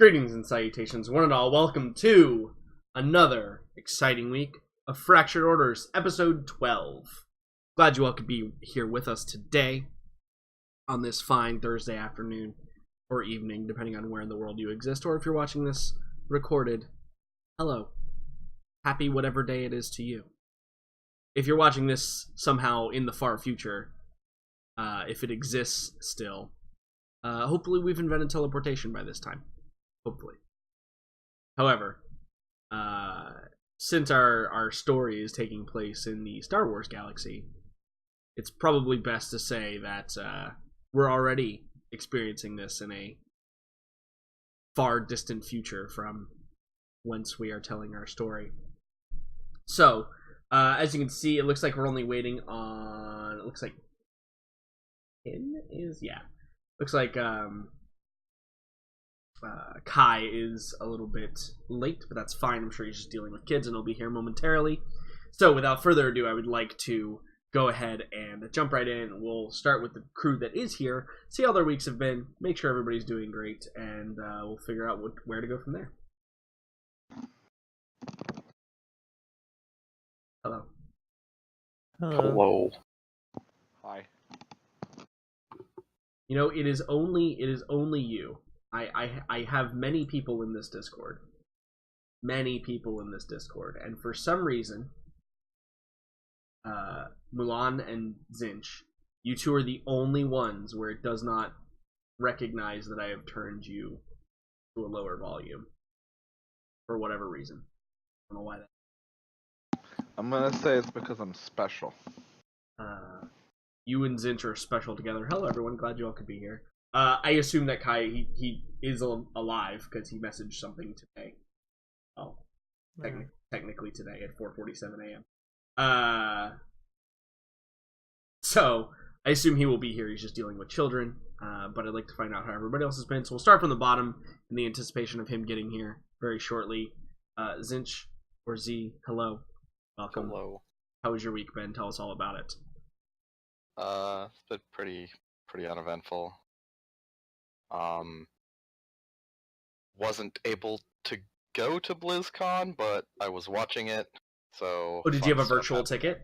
Greetings and salutations, one and all. Welcome to another exciting week of Fractured Orders, episode 12. Glad you all could be here with us today on this fine Thursday afternoon or evening, depending on where in the world you exist, or if you're watching this recorded. Hello. Happy whatever day it is to you. If you're watching this somehow in the far future, if it exists still, hopefully we've invented teleportation by this time. Hopefully. However, since our story is taking place in the Star Wars galaxy, it's probably best to say that we're already experiencing this in a far distant future from whence we are telling our story. So, as you can see, it looks like we're only waiting on... It looks like... Looks like... Kai is a little bit late, but that's fine. I'm sure he's just dealing with kids and he'll be here momentarily. So without further ado, I would like to go ahead and jump right in. We'll start with the crew that is here, see how their weeks have been, make sure everybody's doing great, and we'll figure out where to go from there. Hello. Hello. Hi. You know, it is only you. I have many people in this Discord. Many people in this Discord. And for some reason, Mulan and Zinch, you two are the only ones where it does not recognize that I have turned you to a lower volume. For whatever reason. I don't know why that. I'm gonna say it's because I'm special. You and Zinch are special together. Hello everyone, glad you all could be here. I assume that Kai, he is alive, because he messaged something today. Oh, technically today at 4:47 a.m. So, I assume he will be here, he's just dealing with children, but I'd like to find out how everybody else has been. So we'll start from the bottom, in the anticipation of him getting here very shortly. Zinch, or Z, hello. Welcome. Hello. How was your week, Ben? Tell us all about it. It's been pretty uneventful. Wasn't able to go to BlizzCon, but I was watching it, so... Oh, did you have a virtual ticket?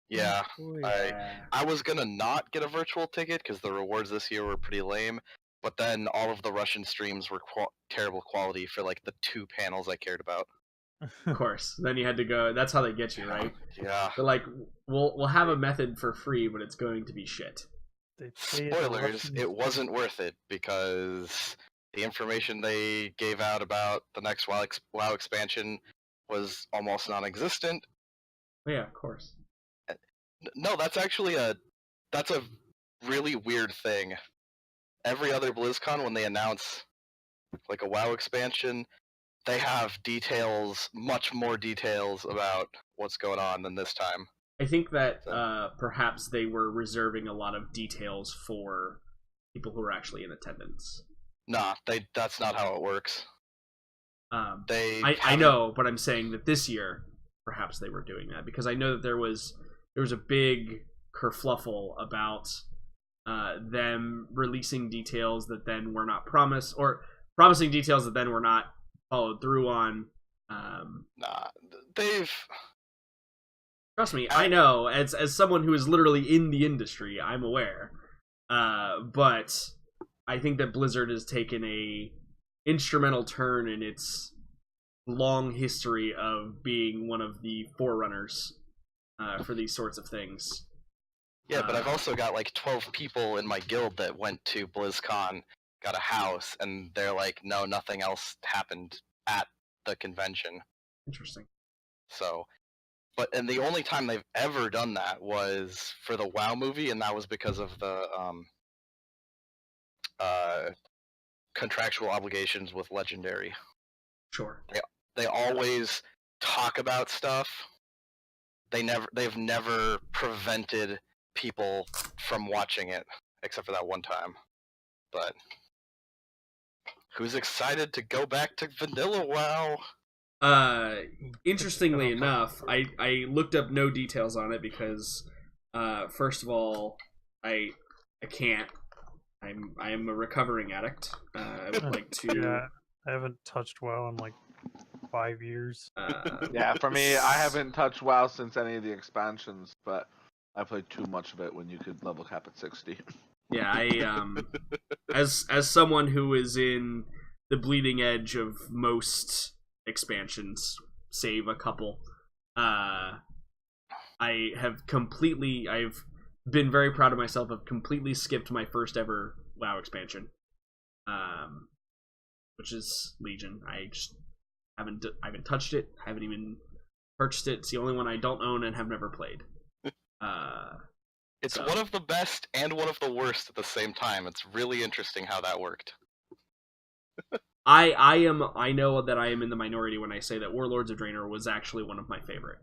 Yeah. Oh, yeah. I was gonna not get a virtual ticket, because the rewards this year were pretty lame, but then all of the Russian streams were terrible quality for, like, the 2 panels I cared about. Of course. Then you had to go... That's how they get you, right? Yeah. They're like, we'll have a method for free, but it's going to be shit. Spoilers, it wasn't worth it, because the information they gave out about the next WoW expansion was almost non-existent. Oh, yeah, of course. No, that's actually a really weird thing. Every other BlizzCon, when they announce like a WoW expansion, they have much more details about what's going on than this time. I think that perhaps they were reserving a lot of details for people who are actually in attendance. Nah, that's not how it works. I know, but I'm saying that this year, perhaps they were doing that, because I know that there was a big kerfluffle about them releasing details that then were not promised, or promising details that then were not followed through on. Nah, Trust me, I know, as someone who is literally in the industry, I'm aware. But I think that Blizzard has taken a instrumental turn in its long history of being one of the forerunners for these sorts of things. Yeah, but I've also got like 12 people in my guild that went to BlizzCon, got a house, and they're like, no, nothing else happened at the convention. Interesting. So... And the only time they've ever done that was for the WoW movie, and that was because of the contractual obligations with Legendary. Sure. They always talk about stuff. They've never prevented people from watching it, except for that one time. But who's excited to go back to vanilla WoW? Interestingly enough, I looked up no details on it because, first of all, I can't. I am a recovering addict. I would like to I haven't touched WoW in like 5 years. Yeah, for me, I haven't touched WoW since any of the expansions, but I played too much of it when you could level cap at 60. Yeah, I as someone who is in the bleeding edge of most expansions, save a couple, I've been very proud of myself. I've completely skipped my first ever WoW expansion, which is Legion. I just haven't touched it. Haven't even purchased it. It's the only one I don't own and have never played. It's one of the best and one of the worst at the same time. It's really interesting how that worked. I know that I am in the minority when I say that Warlords of Draenor was actually one of my favorite.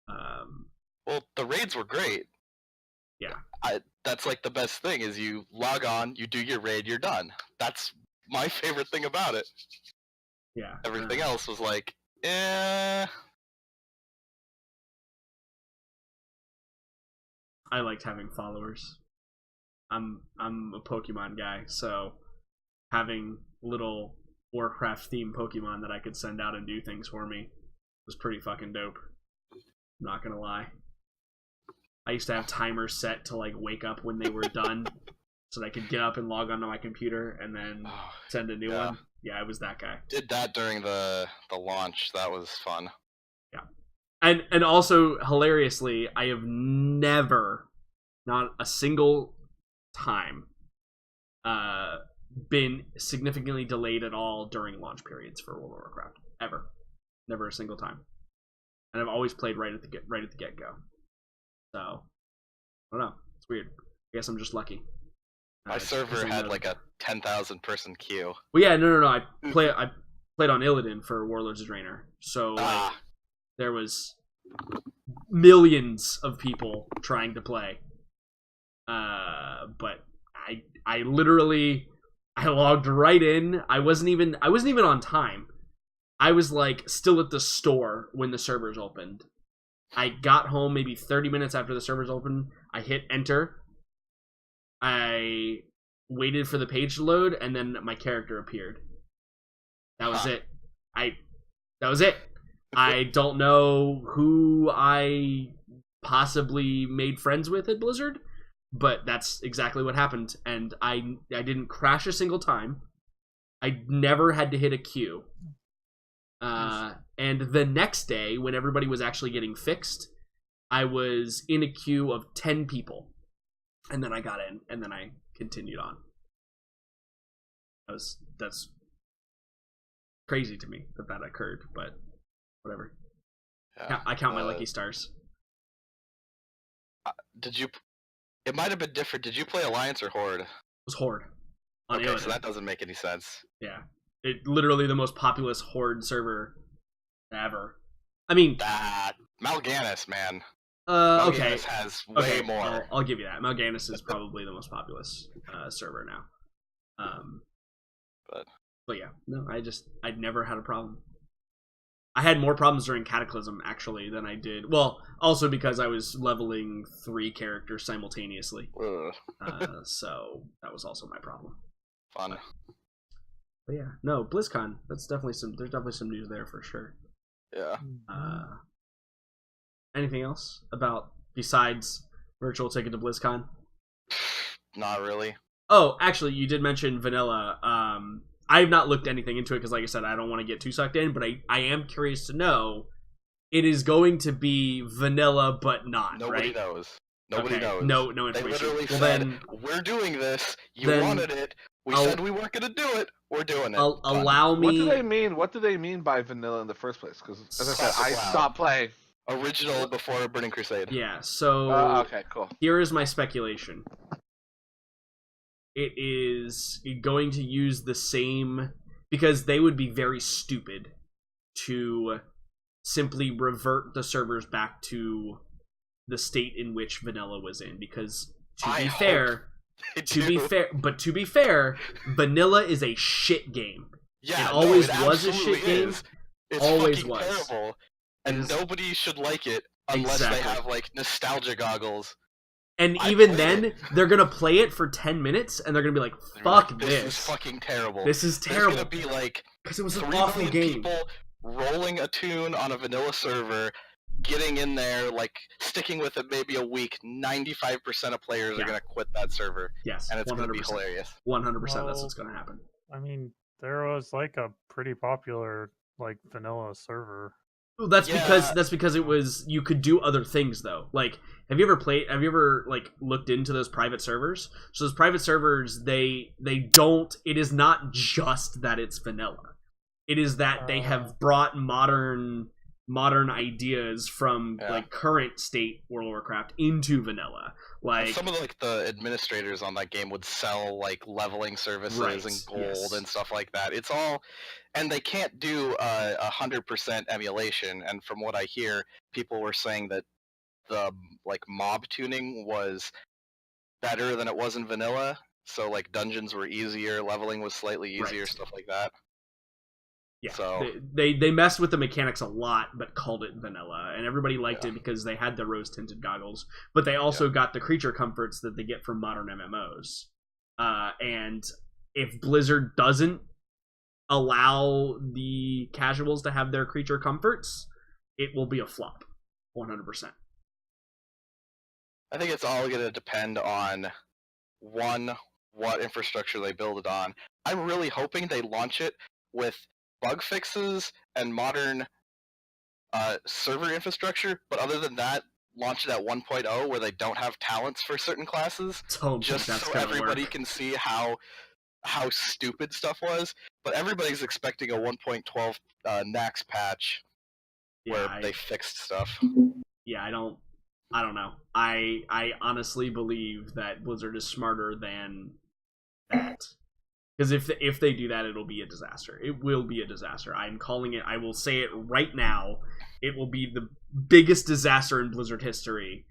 Well, the raids were great. Yeah. That's like the best thing is you log on, you do your raid, you're done. That's my favorite thing about it. Yeah. Everything else was like, eh. I liked having followers. I'm a Pokemon guy, so having little Warcraft themed Pokemon that I could send out and do things for me was pretty fucking dope. I'm not gonna lie. I used to have timers set to like wake up when they were done, so that I could get up and log onto my computer and then send a new one. Yeah, I was that guy. Did that during the launch. That was fun. Yeah. And also, hilariously, I have never, not a single time, been significantly delayed at all during launch periods for World of Warcraft. Ever. Never a single time. And I've always played right at the get-go. So, I don't know. It's weird. I guess I'm just lucky. My server had like a 10,000 person queue. Well, yeah, no. I played on Illidan for Warlords of Draenor. So, like, there was millions of people trying to play. But I literally logged right in. I wasn't even on time. I was like still at the store when the servers opened. I got home maybe 30 minutes after the servers opened. I hit enter. I waited for the page to load, and then my character appeared. That was it. That was it. I don't know who I possibly made friends with at Blizzard, but that's exactly what happened. And I didn't crash a single time. I never had to hit a queue. And the next day, when everybody was actually getting fixed, I was in a queue of 10 people. And then I got in, and then I continued on. That's crazy to me that occurred, but whatever. Yeah, I count my lucky stars. It might have been different. Did you play Alliance or Horde? It was Horde. Okay, so that doesn't make any sense. Yeah. It literally the most populous Horde server ever. I mean... Mal'Ganis, man. Okay. Mal'Ganis has way more. I'll give you that. Mal'Ganis is probably the most populous server now. But yeah, no, I'd never had a problem. I had more problems during Cataclysm, actually, than I did. Well, also because I was leveling 3 characters simultaneously. So that was also my problem. Fun. But yeah, no, BlizzCon. There's definitely some news there for sure. Yeah. Anything else besides virtual ticket to BlizzCon? Not really. Oh, actually, you did mention vanilla. I have not looked anything into it because, like I said, I don't want to get too sucked in. But I am curious to know. It is going to be vanilla, but not. Nobody right? knows. Nobody knows. No information. They literally said, "We're doing this. You wanted it. We said we weren't going to do it. We're doing it." Allow me. What do they mean? What do they mean by vanilla in the first place? Because as I said, I stopped playing. Original before Burning Crusade. Yeah. So. Okay. Cool. Here is my speculation. It is going to use the same because they would be very stupid to simply revert the servers back to the state in which vanilla was in. Because to be fair, vanilla is a shit game. Yeah, it always it was a shit game. It's always fucking was. Terrible, and nobody should like it unless they have like nostalgia goggles And I even played then, it. they're gonna play it for 10 minutes, and they're gonna be like, They're gonna be "Fuck like, this! This is fucking terrible. This is There's terrible." gonna be like Because it was an 3 awful million game. people rolling a tune on a vanilla server, getting in there, like sticking with it maybe a week. 95% of players Yeah. are gonna quit that server, Yes, and it's 100%. gonna be hilarious. 100%. That's Well, what's gonna happen. I mean, there was like a pretty popular like vanilla server. Well, that's Yeah. because it was, you could do other things though. Like, have you ever like looked into those private servers? So those private servers, they don't, it is not just that it's vanilla. It is that they have brought modern ideas from like current state World of Warcraft into vanilla. Like, some of the administrators on that game would sell like leveling services and gold yes. and stuff like that. It's all, and they can't do 100% emulation. And from what I hear, people were saying that the like mob tuning was better than it was in vanilla. So like dungeons were easier, leveling was slightly easier, Right. stuff like that. Yeah, so they messed with the mechanics a lot, but called it vanilla, and everybody liked it because they had the rose-tinted goggles. But they also got the creature comforts that they get from modern MMOs. And if Blizzard doesn't allow the casuals to have their creature comforts, it will be a flop, 100%. I think it's all going to depend on, one, what infrastructure they build it on. I'm really hoping they launch it with bug fixes and modern server infrastructure, but other than that, launch it at 1.0 where they don't have talents for certain classes, just so everybody can see how stupid stuff was. But everybody's expecting a 1.12 Nax patch where they fixed stuff. Yeah, I don't know. I honestly believe that Blizzard is smarter than that. Because if they do that, it'll be a disaster. It will be a disaster. I'm calling it. I will say it right now. It will be the biggest disaster in Blizzard history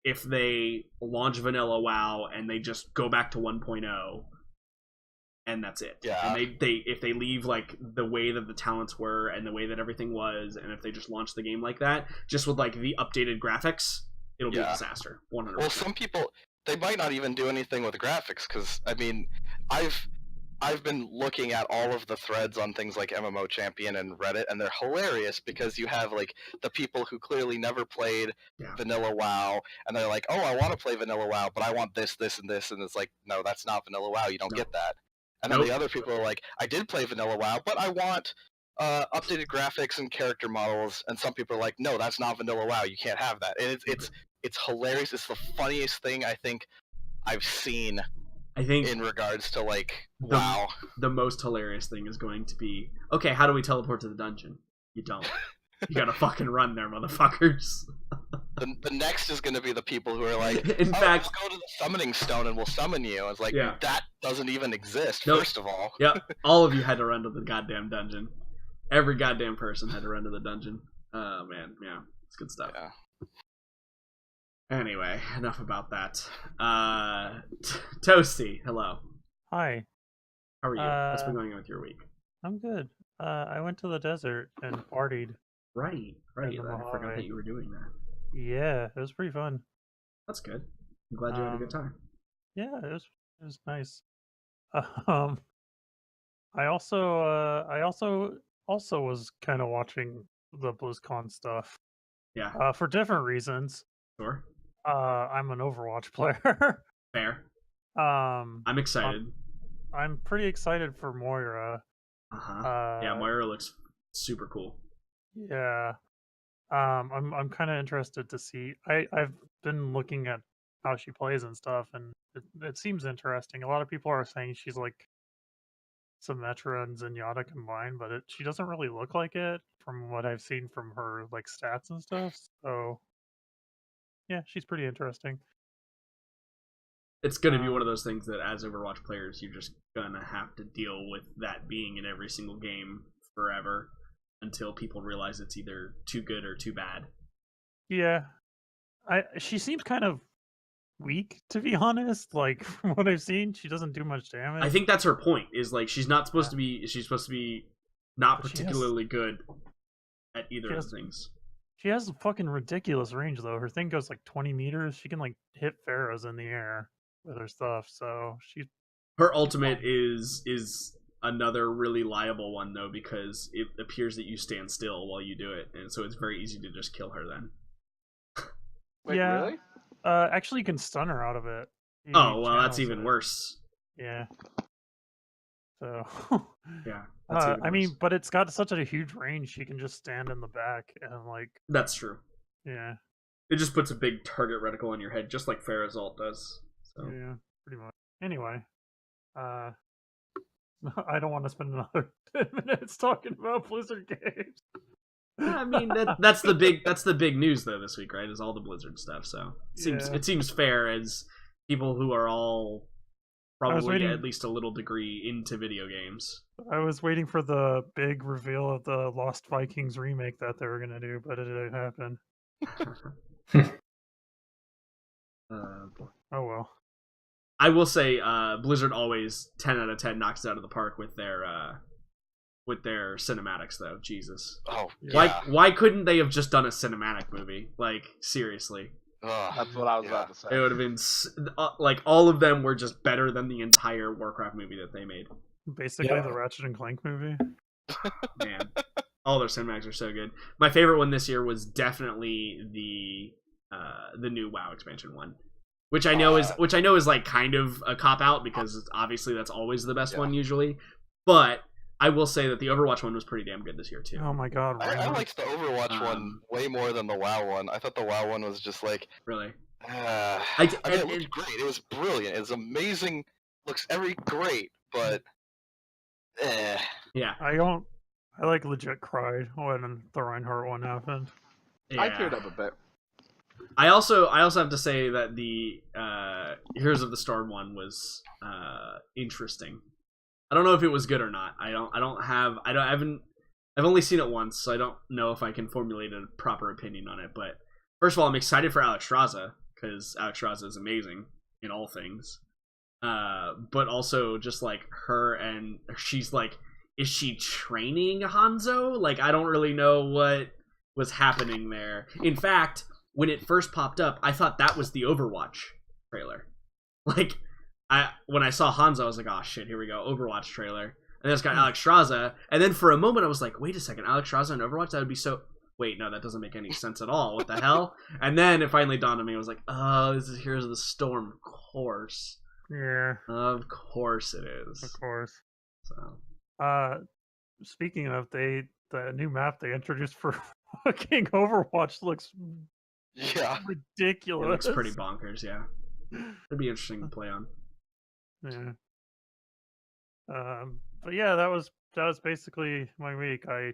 if they launch Vanilla WoW and they just go back to 1.0, and that's it. Yeah. And if they leave like the way that the talents were and the way that everything was, and if they just launch the game like that, just with like the updated graphics, it'll be a disaster. 100%. Well, some people, they might not even do anything with graphics, because I mean, I've been looking at all of the threads on things like MMO Champion and Reddit, and they're hilarious because you have like the people who clearly never played Vanilla WoW, and they're like, "Oh, I want to play Vanilla WoW, but I want this, this, and this," and it's like, "No, that's not Vanilla WoW. You don't get that." And then the other people are like, "I did play Vanilla WoW, but I want updated graphics and character models," and some people are like, "No, that's not Vanilla WoW. You can't have that." And it's hilarious. It's the funniest thing I think I've seen. I think in regards to like WoW, the most hilarious thing is going to be, okay, how do we teleport to the dungeon? You don't. You gotta fucking run there, motherfuckers. The next is going to be the people who are like, in fact, let's go to the summoning stone and we'll summon you. It's like, that doesn't even exist, first of all. Yep, all of you had to run to the goddamn dungeon. Every goddamn person had to run to the dungeon. Oh, man, yeah, it's good stuff. Yeah. Anyway, enough about that. Toasty, hello. Hi. How are you? What's been going on with your week? I'm good. I went to the desert and partied. Right. I forgot that you were doing that. Yeah, it was pretty fun. That's good. I'm glad you had a good time. Yeah, it was nice. I also was kind of watching the BlizzCon stuff. Yeah. For different reasons. Sure. I'm an Overwatch player. Fair. I'm excited. I'm pretty excited for Moira. Yeah, Moira looks super cool. Yeah. I'm kind of interested to see. I've been looking at how she plays and stuff, and it seems interesting. A lot of people are saying she's like Symmetra and Zenyatta combined, but she doesn't really look like it from what I've seen from her like stats and stuff. So yeah, she's pretty interesting. It's going to be one of those things that as Overwatch players, you're just going to have to deal with that being in every single game forever until people realize it's either too good or too bad. Yeah. She seems kind of weak, to be honest. Like, from what I've seen, she doesn't do much damage. I think that's her point, is like she's supposed to be not particularly good at either of those things. She has a fucking ridiculous range though. Her thing goes like 20 meters. She can like hit pharaohs in the air with her stuff. So her ultimate is another really liable one though, because it appears that you stand still while you do it, and so it's very easy to just kill her then. Wait, Yeah. really? Actually, you can stun her out of it. He Oh well, that's channels even it. worse. Yeah. So. Yeah, that's even I mean, worse. but it's got such a huge range. She can just stand in the back and like, That's true. yeah, It just puts a big target reticle on your head, just like Pharah's ult does. So. yeah, pretty much. Anyway, I don't want to spend another 10 minutes talking about Blizzard games. I mean that's the big news though this week, right? Is all the Blizzard stuff. So it seems fair as people who are all probably at least a little degree into video games. I was waiting for the big reveal of the Lost Vikings remake that they were gonna do, but it didn't happen. Oh well. I will say, Blizzard always 10 out of 10 knocks it out of the park with their cinematics, though. Jesus. Oh, yeah. Why couldn't they have just done a cinematic movie? Like, seriously. That's what I was about to say. It would have been like all of them were just better than the entire Warcraft movie that they made. Basically, the Ratchet and Clank movie. Man, all their cinematics are so good. My favorite one this year was definitely the new WoW expansion one, which I know is like kind of a cop out because obviously that's always the best one usually, but I will say that the Overwatch one was pretty damn good this year too. Oh my god! I liked the Overwatch one way more than the WoW one. I thought the WoW one was just like really. It looked great. It was brilliant. It was amazing. Looks great, but yeah. I like legit cried when the Reinhardt one happened. Yeah. I teared up a bit. I also have to say that the Heroes of the Storm one was interesting. I don't know if it was good or not. I've only seen it once, so I don't know if I can formulate a proper opinion on it. But first of all, I'm excited for Alex Raza because Alex Raza is amazing in all things. But also just like her, and she's like, is she training Hanzo? Like, I don't really know what was happening there. In fact, when it first popped up, I thought that was the Overwatch trailer. Like, when I saw Hanzo, I was like, oh shit, here we go, Overwatch trailer. And then it's got Alex Raza, and then for a moment I was like, wait a second, Alex Raza and Overwatch? That would be so... Wait, no, that doesn't make any sense at all. What the hell? And then it finally dawned on me, I was like, oh, this is Heroes of the Storm, of course. Yeah. Of course it is. Of course. So. Speaking of, the new map they introduced for fucking Overwatch looks ridiculous. It looks pretty bonkers, yeah. It'd be interesting to play on. Yeah. But yeah, that was basically my week. I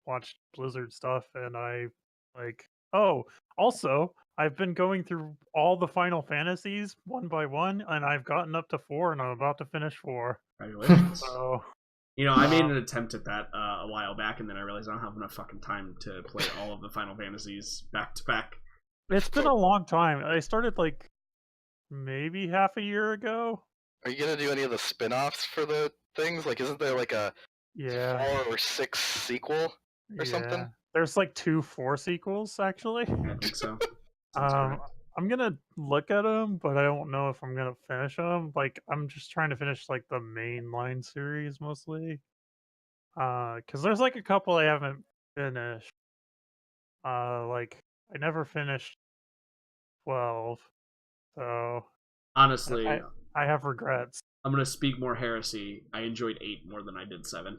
watched Blizzard stuff, and I also I've been going through all the Final Fantasies one by one, and I've gotten up to 4, and I'm about to finish 4. Congratulations. So, I made an attempt at that a while back, and then I realized I don't have enough fucking time to play all of the Final Fantasies back to back. It's been a long time. I started like maybe half a year ago. Are you gonna do any of the spin-offs for the things? Like, isn't there like a 4 or 6 sequel or something? There's like 2 4 sequels actually. I think so. I'm gonna look at them, but I don't know if I'm gonna finish them. Like, I'm just trying to finish like the mainline series mostly. Because there's like a couple I haven't finished. Like I never finished 12, so honestly, I have regrets. I'm gonna speak more heresy. I enjoyed 8 more than I did 7.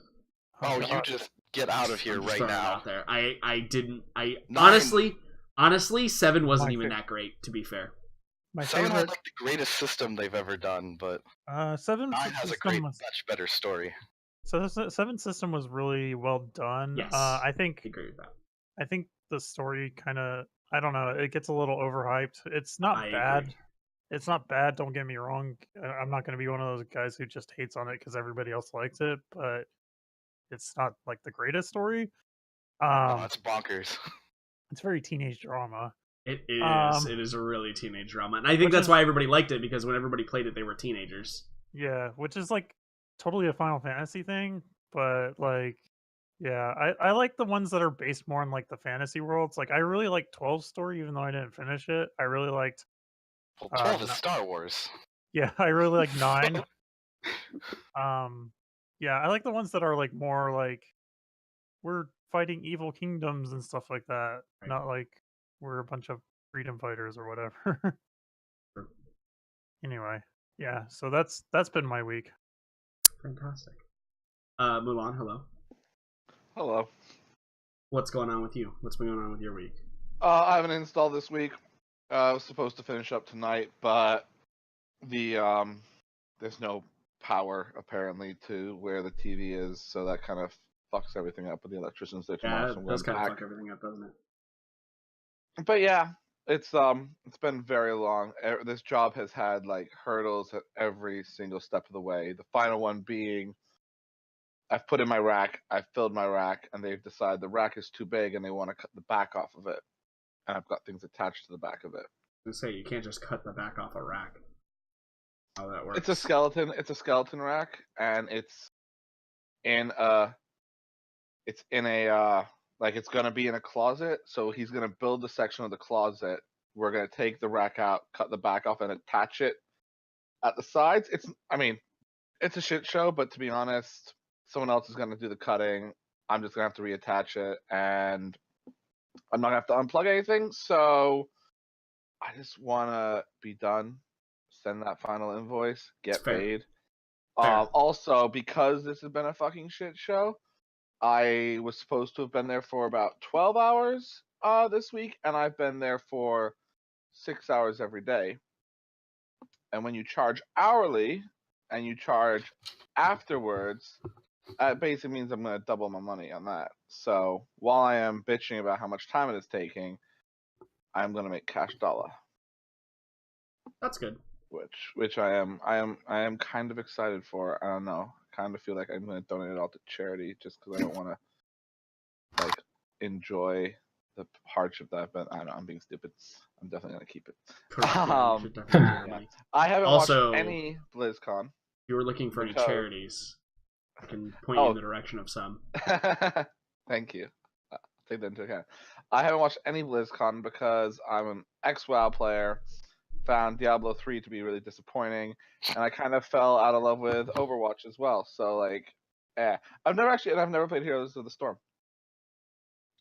Oh, you just get out of here right now. Out there. I didn't. 9. Honestly, 7 wasn't even that great. To be fair, 7 had like the greatest system they've ever done, but 7 has a much better story. So the 7 system was really well done. Yes, I think. I agree with that. I think the story kind of, I don't know, it gets a little overhyped. It's not bad. Agree. It's not bad, don't get me wrong. I'm not going to be one of those guys who just hates on it because everybody else likes it, but it's not like the greatest story. It's bonkers. It's very teenage drama. It is. It is a really teenage drama, and I think that's why everybody liked it, because when everybody played it, they were teenagers. Yeah, which is like totally a Final Fantasy thing, but like Yeah, I like the ones that are based more on like the fantasy worlds. Like I really like 12 story, even though I didn't finish it. I really liked Well, 12 is no- Star Wars. yeah, I really like 9. Yeah, I like the ones that are like more like we're fighting evil kingdoms and stuff like that. Right. Not like we're a bunch of freedom fighters or whatever. Sure. Anyway, yeah, so that's been my week. Fantastic. Mulan, hello. Hello. What's going on with you? What's been going on with your week? I have an install this week. I was supposed to finish up tonight, but the there's no power apparently to where the TV is, so that kind of fucks everything up with the electricians there tomorrow. Yeah, So it I'm does going kind of back. fuck everything up, doesn't it? But yeah, it's been very long. This job has had like hurdles at every single step of the way. The final one being I've put in my rack, I've filled my rack, and they've decided the rack is too big and they want to cut the back off of it. And I've got things attached to the back of it. I was gonna say you can't just cut the back off a rack. How that works? It's a skeleton. It's a skeleton rack, and it's in a like it's gonna be in a closet. So he's gonna build the section of the closet. We're gonna take the rack out, cut the back off, and attach it at the sides. It's a shit show, but to be honest, someone else is gonna do the cutting. I'm just gonna have to reattach it, and I'm not gonna have to unplug anything. So I just wanna be done. Send that final invoice, get Fair. paid. Fair. Also, because this has been a fucking shit show, I was supposed to have been there for about 12 hours this week, and I've been there for 6 hours every day. And when you charge hourly and you charge afterwards, it basically means I'm going to double my money on that. So while I am bitching about how much time it is taking, I'm going to make cash dollar. That's good. Which I am kind of excited for. I don't know. I kind of feel like I'm going to donate it all to charity just because I don't want to like enjoy the hardship that I've been. I don't know. I'm being stupid. I'm definitely going to keep it. Correct. Yeah, you should definitely do your money. I haven't Also, watched any BlizzCon. If you were looking for any Because- charities, I can point you in the direction of some. Thank you. I'll take that into account. I haven't watched any BlizzCon because I'm an ex-WoW player. Found Diablo 3 to be really disappointing, and I kind of fell out of love with Overwatch as well. So like, I've never played Heroes of the Storm.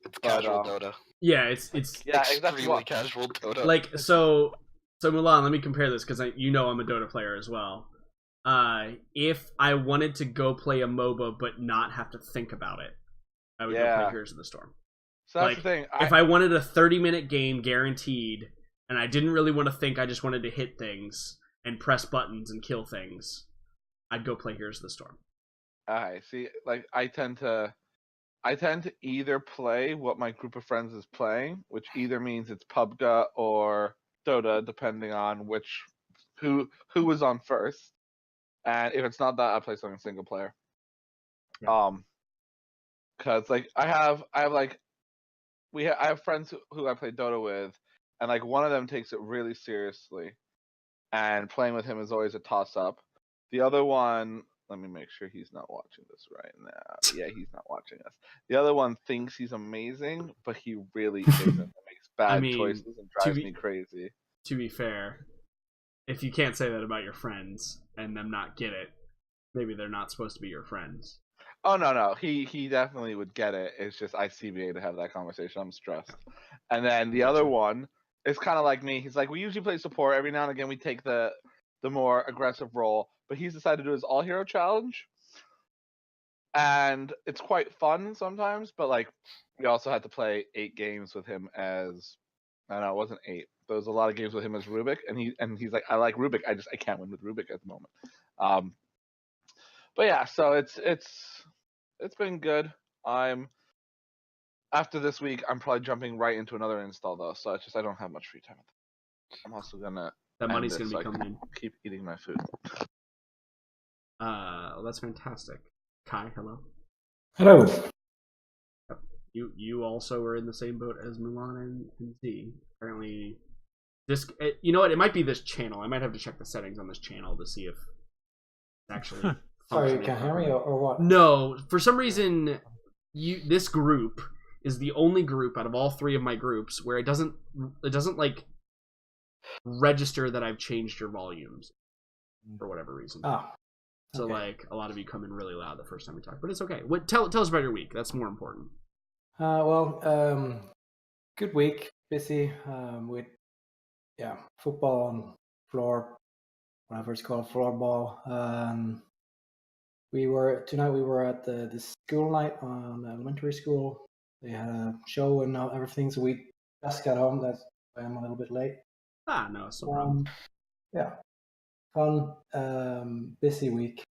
It's casual But, Dota. Yeah, it's Yeah, Extremely exactly. casual Dota. like so Mulan, let me compare this because I'm a Dota player as well. If I wanted to go play a MOBA but not have to think about it, I would go play Heroes of the Storm. So that's Like, the thing. If I wanted a 30-minute game guaranteed and I didn't really want to think, I just wanted to hit things and press buttons and kill things, I'd go play Heroes of the Storm. I see. Like I tend to either play what my group of friends is playing, which either means it's PUBG or Dota, depending on who was on first. And if it's not that, I play something single player. Yeah. Because like I have friends who I play Dota with, and like one of them takes it really seriously, and playing with him is always a toss up. The other one, let me make sure he's not watching this right now. Yeah, he's not watching us. The other one thinks he's amazing, but he really isn't. It makes bad choices and drives me crazy. To be fair, if you can't say that about your friends and them not get it, maybe they're not supposed to be your friends. Oh no, he definitely would get it. It's just I CBA to have that conversation. I'm stressed. And then the other one is kind of like me. He's like, we usually play support. Every now and again, we take the more aggressive role. But he's decided to do his all hero challenge, and it's quite fun sometimes. But like, we also had to play 8 games with him as I don't know, it wasn't 8. There was a lot of games with him as Rubik, and he's like, I like Rubik. I can't win with Rubik at the moment. But yeah, so it's been good. After this week, I'm probably jumping right into another install though. So I don't have much free time. I'm also gonna That money's end gonna this be so I coming in. keep eating my food. That's fantastic. Kai, hello. Hello. You also were in the same boat as Mulan and Z. Apparently, this. You know what? It might be this channel. I might have to check the settings on this channel to see if it's actually. Sorry, you can't hear me or what? No, for some reason, this group is the only group out of all 3 of my groups where it doesn't like register that I've changed your volumes for whatever reason. Oh. So like a lot of you come in really loud the first time we talk, but it's okay. Tell us about your week. That's more important. Good week. Busy with football on floor, whatever it's called, floorball. Tonight we were at the school night on the elementary school. They had a show and everything, so we just got home. That's why I'm a little bit late. No, it's no problem. Yeah, fun. Busy week.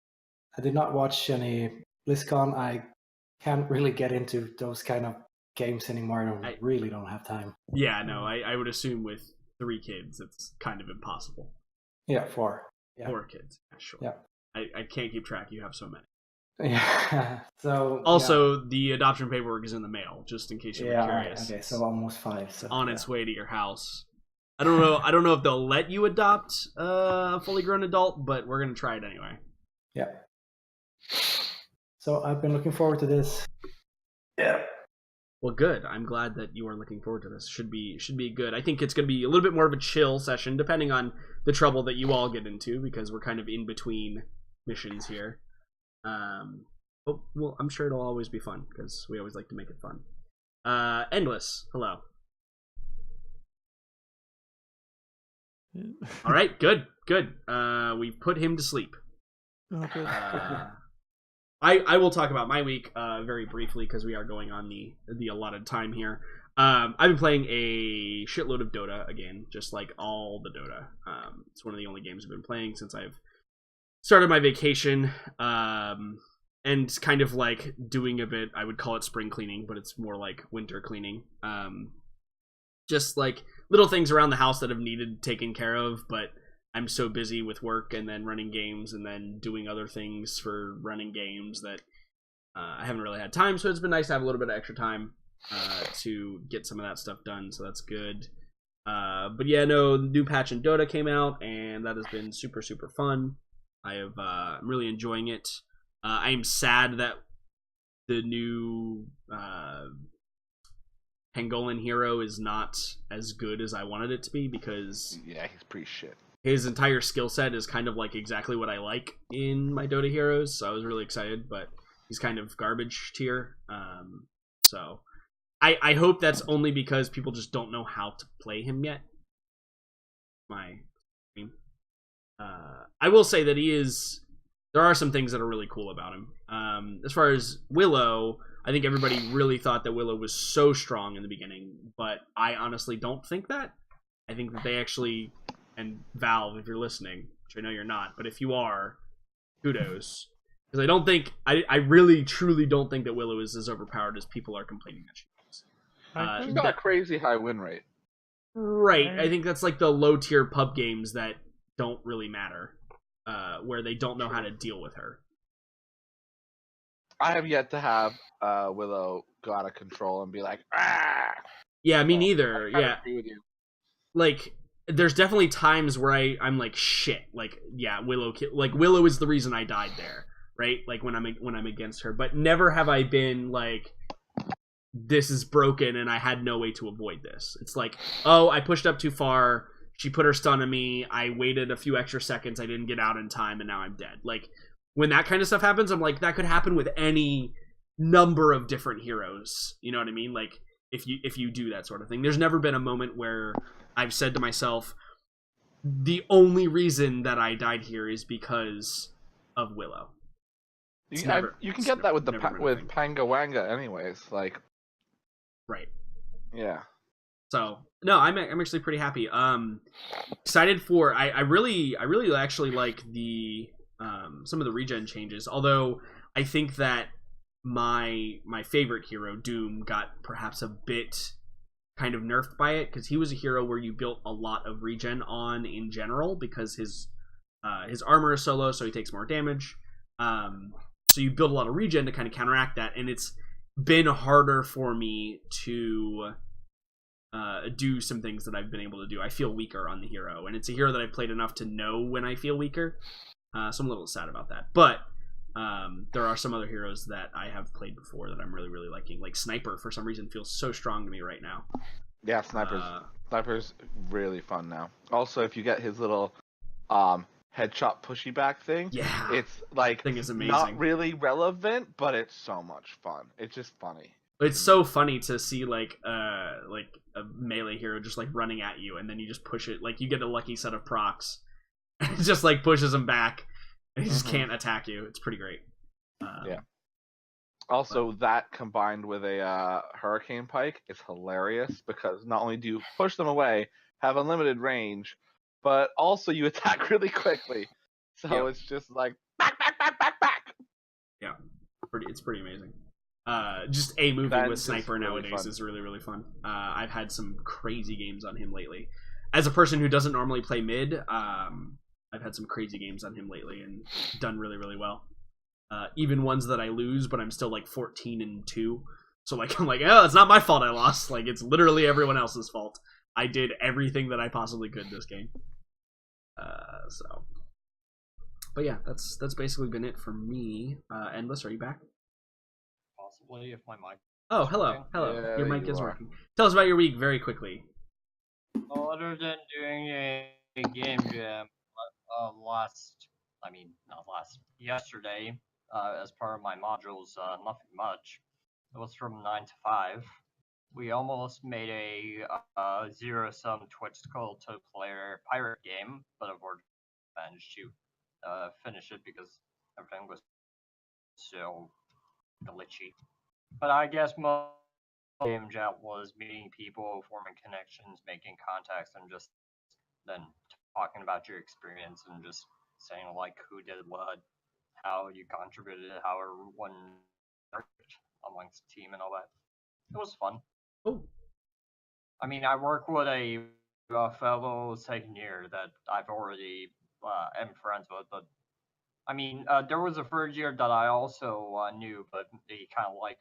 I did not watch any BlizzCon. I can't really get into those kind of games anymore. I really don't have time. Yeah, no, I would assume with 3 kids, it's kind of impossible. Yeah, 4. Yeah. 4 kids, yeah, sure. Yeah. I can't keep track. You have so many. Yeah. So also, the adoption paperwork is in the mail, just in case you were curious. Right. Okay, so almost 5. So, on its way to your house. I don't know. I don't know if they'll let you adopt a fully grown adult, but we're gonna try it anyway. Yeah. So I've been looking forward to this. Yeah. Well, good. I'm glad that you are looking forward to this. Should be good. I think it's going to be a little bit more of a chill session, depending on the trouble that you all get into, because we're kind of in between missions here. Well, I'm sure it'll always be fun, because we always like to make it fun. Endless, hello. All right, good. We put him to sleep. Oh, good. I will talk about my week very briefly because we are going on the allotted time here. I've been playing a shitload of Dota again, just like all the Dota. It's one of the only games I've been playing since I've started my vacation, and kind of like doing a bit, I would call it spring cleaning, but it's more like winter cleaning. Just like little things around the house that have needed taken care of, but I'm so busy with work and then running games and then doing other things for running games that I haven't really had time. So it's been nice to have a little bit of extra time to get some of that stuff done. So that's good. But yeah, no, the new patch in Dota came out, and that has been super, super fun. I'm really enjoying it. I'm sad that the new Pangolin hero is not as good as I wanted it to be, because yeah, he's pretty shit. His entire skill set is kind of like exactly what I like in my Dota heroes, so I was really excited, but he's kind of garbage tier. So I hope that's only because people just don't know how to play him yet. I will say that there are some things that are really cool about him. As far as Willow, I think everybody really thought that Willow was so strong in the beginning, but I honestly don't think that. I think that they actually... And Valve, if you're listening, which I know you're not, but if you are, kudos. Because I really, truly don't think that Willow is as overpowered as people are complaining that she is. She's got a crazy high win rate. Right. I think that's like the low-tier pub games that don't really matter, where they don't know how to deal with her. I have yet to have Willow go out of control and be like, ah! Yeah, me neither. I agree with you. Like... There's definitely times where I'm like, shit, like, yeah, Willow is the reason I died there, right? Like when I'm against her, but never have I been like, this is broken and I had no way to avoid this. It's like, oh, I pushed up too far, she put her stun on me, I waited a few extra seconds, I didn't get out in time, and now I'm dead. Like, when that kind of stuff happens, I'm like, that could happen with any number of different heroes, you know what I mean? Like, if you do that sort of thing. There's never been a moment where I've said to myself, the only reason that I died here is because of Willow. You can get that with with Panga Wanga anyways, like... Right. Yeah. So, no, I'm actually pretty happy. Excited for... I really actually like the some of the regen changes, although I think that my favorite hero, Doom, got perhaps a bit kind of nerfed by it, because he was a hero where you built a lot of regen on in general, because his armor is so low, so he takes more damage. So you build a lot of regen to kind of counteract that, and it's been harder for me to do some things that I've been able to do. I feel weaker on the hero, and it's a hero that I've played enough to know when I feel weaker, so I'm a little sad about that. But There are some other heroes that I have played before that I'm really, really liking. Like Sniper, for some reason, feels so strong to me right now. Yeah, Sniper's really fun now. Also, if you get his little headshot pushy back thing, Yeah, it's like thing is amazing. not really relevant, but it's so much fun. It's just funny. It's so funny to see like a melee hero just like running at you, and then you just push it. Like you get a lucky set of procs, and it just like pushes him back, and he just can't attack you. It's pretty great. Yeah. Also, that combined with a Hurricane Pike is hilarious because not only do you push them away, have unlimited range, but also you attack really quickly. So it's just like back. Yeah, it's pretty amazing. Just a movie That's with Sniper really nowadays fun. is really, really fun. I've had some crazy games on him lately. As a person who doesn't normally play mid, I've had some crazy games on him lately and done really, really well. Even ones that I lose, but I'm still like 14-2. So like I'm like, oh, it's not my fault I lost. Like it's literally everyone else's fault. I did everything that I possibly could this game. But yeah, that's basically been it for me. Endless, are you back? Possibly, if my mic. Oh, is hello. working. Hello. Yeah, Your mic you is are. working. Tell us about your week very quickly. Well, other than doing a game jam yesterday, as part of my modules, nothing much. It was from 9 to 5. We almost made a zero-sum Twitch-Skull two-player pirate game, but unfortunately managed to finish it because everything was so glitchy. But I guess most game jam was meeting people, forming connections, making contacts, and just then talking about your experience and just saying like who did what, how you contributed, how everyone worked amongst the team and all that. It was fun. Oh, I mean, I work with a fellow second year that I've already am friends with, but I mean, there was a third year that I also knew, but they kind of like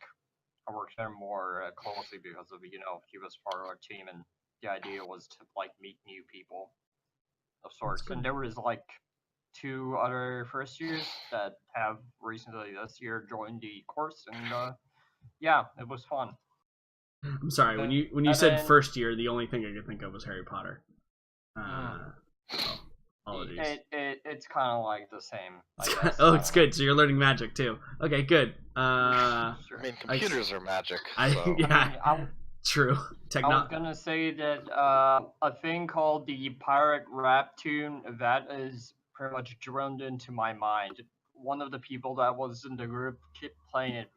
I worked there more closely because of he was part of our team, and the idea was to like meet new people of sorts. And there was like 2 other first years that have recently this year joined the course, and yeah, it was fun. I'm sorry. When you said first year, the only thing I could think of was Harry Potter. Apologies. It's kind of like the same. I guess. Oh, it's good. So you're learning magic too. Okay, good. Sure. I mean, computers are magic. So. Yeah, true. I was gonna say that a thing called the Pirate Rap Tune that is pretty much drummed into my mind. One of the people that was in the group kept playing it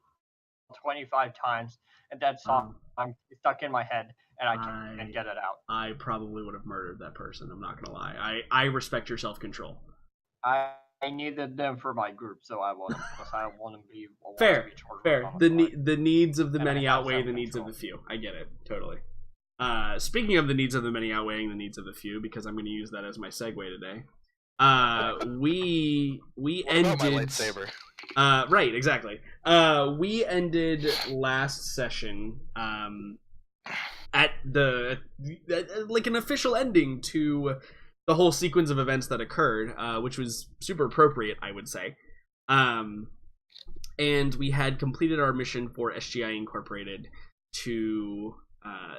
25 times, and that song I'm stuck in my head, and I can't get it out. I probably would have murdered that person. I'm not gonna lie. I respect your self-control. I needed them for my group, so I won because I don't want to be fair. The needs of the And many I have outweigh the needs of self-control. the few. I get it totally. Speaking of the needs of the many outweighing the needs of the few, because I'm going to use that as my segue today. We What ended. about my lightsaber? Right, exactly. We ended last session at like an official ending to the whole sequence of events that occurred, which was super appropriate, I would say. And we had completed our mission for SGI Incorporated to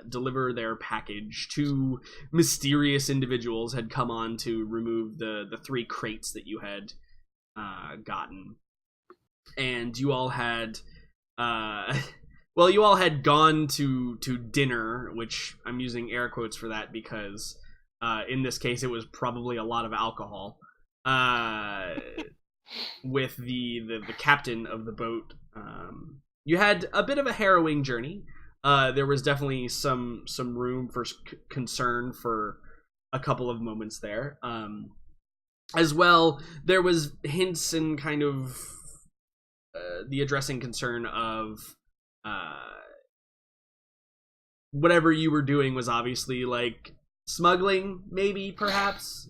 deliver their package. 2 mysterious individuals had come on to remove the 3 crates that you had gotten. And you all had you all had gone to dinner, which I'm using air quotes for that because in this case it was probably a lot of alcohol, with the captain of the boat. You had a bit of a harrowing journey. There was definitely some room for concern for a couple of moments there. As well, there was hints and kind of the addressing concern of whatever you were doing was obviously like smuggling, maybe, perhaps.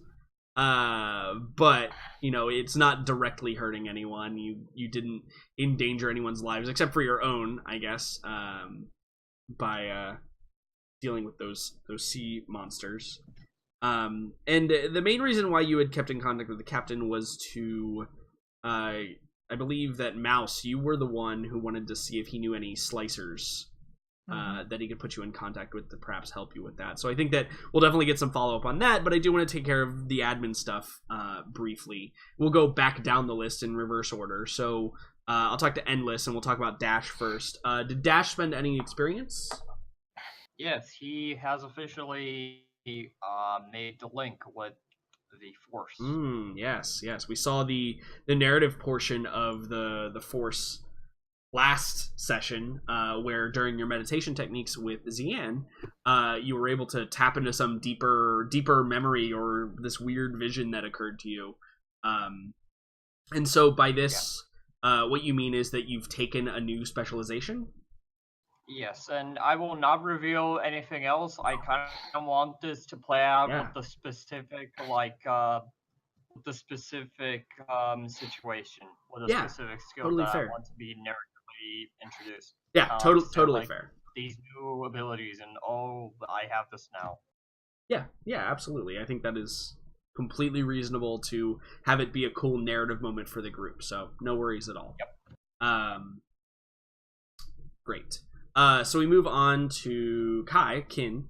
But it's not directly hurting anyone. You didn't endanger anyone's lives except for your own, I guess, by dealing with those sea monsters. And the main reason why you had kept in contact with the captain was to I believe that Mouse, you were the one who wanted to see if he knew any slicers that he could put you in contact with to perhaps help you with that. So I think that we'll definitely get some follow-up on that, but I do want to take care of the admin stuff briefly. We'll go back down the list in reverse order. So I'll talk to Endless, and we'll talk about Dash first. Did Dash spend any experience? Yes, he has officially made the link with the Force. Yes. We saw the narrative portion of the Force last session, where during your meditation techniques with Zian, you were able to tap into some deeper memory or this weird vision that occurred to you. And so by this, what you mean is that you've taken a new specialization? Yes, and I will not reveal anything else. I kind of want this to play out with the specific, situation, with a specific skill totally that fair. I want to be narratively introduced. Yeah, totally fair. These new abilities, and I have this now. Yeah, absolutely. I think that is completely reasonable to have it be a cool narrative moment for the group, so no worries at all. Yep. Great. So we move on to Kin.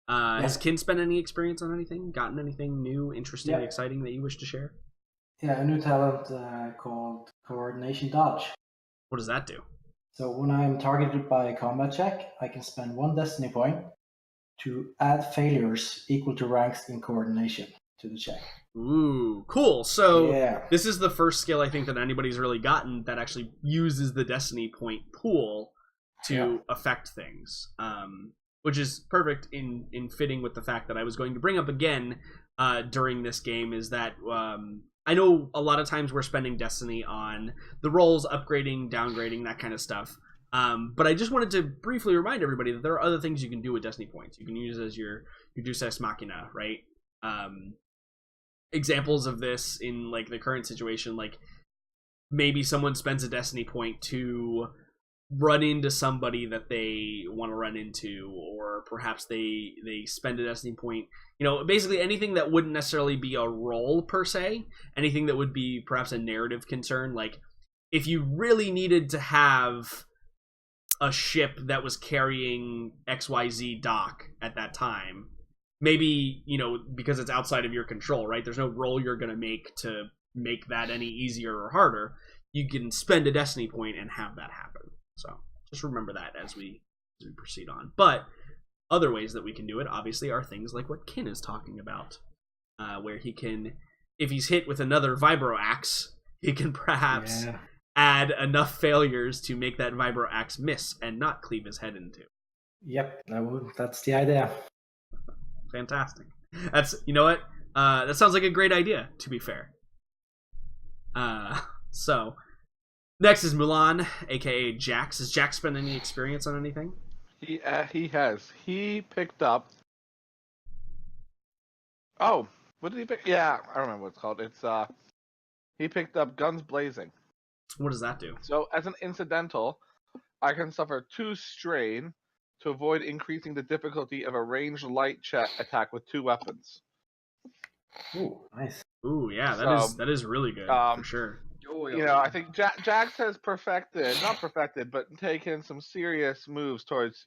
Has Kin spent any experience on anything? Gotten anything new, interesting, exciting that you wish to share? Yeah, a new talent called Coordination Dodge. What does that do? So when I'm targeted by a combat check, I can spend 1 destiny point to add failures equal to ranks in coordination to the check. Ooh, cool. So this is the first skill I think that anybody's really gotten that actually uses the destiny point pool to affect things, which is perfect in fitting with the fact that I was going to bring up again during this game, is that I know a lot of times we're spending destiny on the rolls, upgrading, downgrading, that kind of stuff, but I just wanted to briefly remind everybody that there are other things you can do with destiny points. You can use as your Deus Ex Machina, right? Examples of this in like the current situation, like maybe someone spends a destiny point to run into somebody that they want to run into, or perhaps they spend a destiny point, basically anything that wouldn't necessarily be a role per se, anything that would be perhaps a narrative concern. Like if you really needed to have a ship that was carrying XYZ dock at that time, maybe, because it's outside of your control, right? There's no role you're going to make to make that any easier or harder. You can spend a destiny point and have that happen. So just remember that as we proceed on. But other ways that we can do it, obviously, are things like what Kin is talking about, where he can, if he's hit with another Vibro Axe, he can perhaps add enough failures to make that Vibro Axe miss and not cleave his head into. Yep, that's the idea. Fantastic. That's, what? That sounds like a great idea, to be fair. So next is Mulan, aka Jax. Has Jax spent any experience on anything? He has. He picked up. Oh, what did he pick? Yeah, I remember what it's called. It's he picked up Guns Blazing. What does that do? So as an incidental, I can suffer 2 strain to avoid increasing the difficulty of a ranged light attack with 2 weapons. Ooh, nice. Ooh, yeah, that is really good for sure. I think Jax has not perfected, but taken some serious moves towards,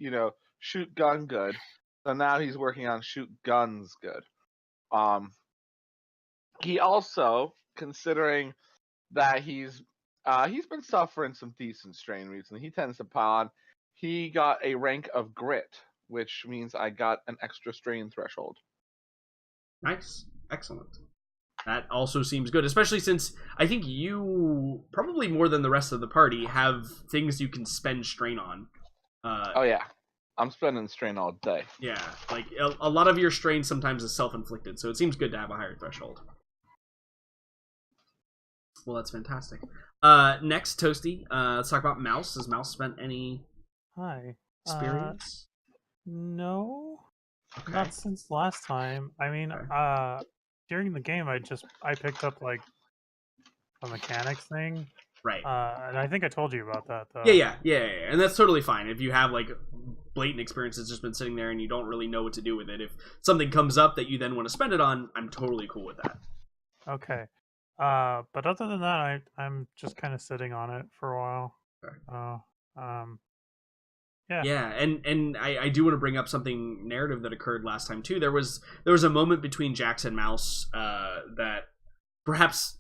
shoot gun good. So now he's working on shoot guns good. He also, considering that he's been suffering some decent strain recently, he tends to pile on. He got a rank of grit, which means I got an extra strain threshold. Nice. Excellent. That also seems good, especially since I think you, probably more than the rest of the party, have things you can spend strain on. Oh yeah, I'm spending strain all day. Yeah, like a lot of your strain sometimes is self-inflicted, so it seems good to have a higher threshold. Well, that's fantastic. Next, Toasty, let's talk about Mouse. Has Mouse spent any experience? No, okay. Not since last time. I mean, during the game, I picked up like a mechanics thing, right? And I think I told you about that, though. Yeah, and that's totally fine if you have like blatant experience that's just been sitting there and you don't really know what to do with it. If something comes up that you then want to spend it on, I'm totally cool with that. Okay. But other than that, I'm just kind of sitting on it for a while. Yeah. Yeah, and I do want to bring up something narrative that occurred last time too. There was a moment between Jax and Mouse that perhaps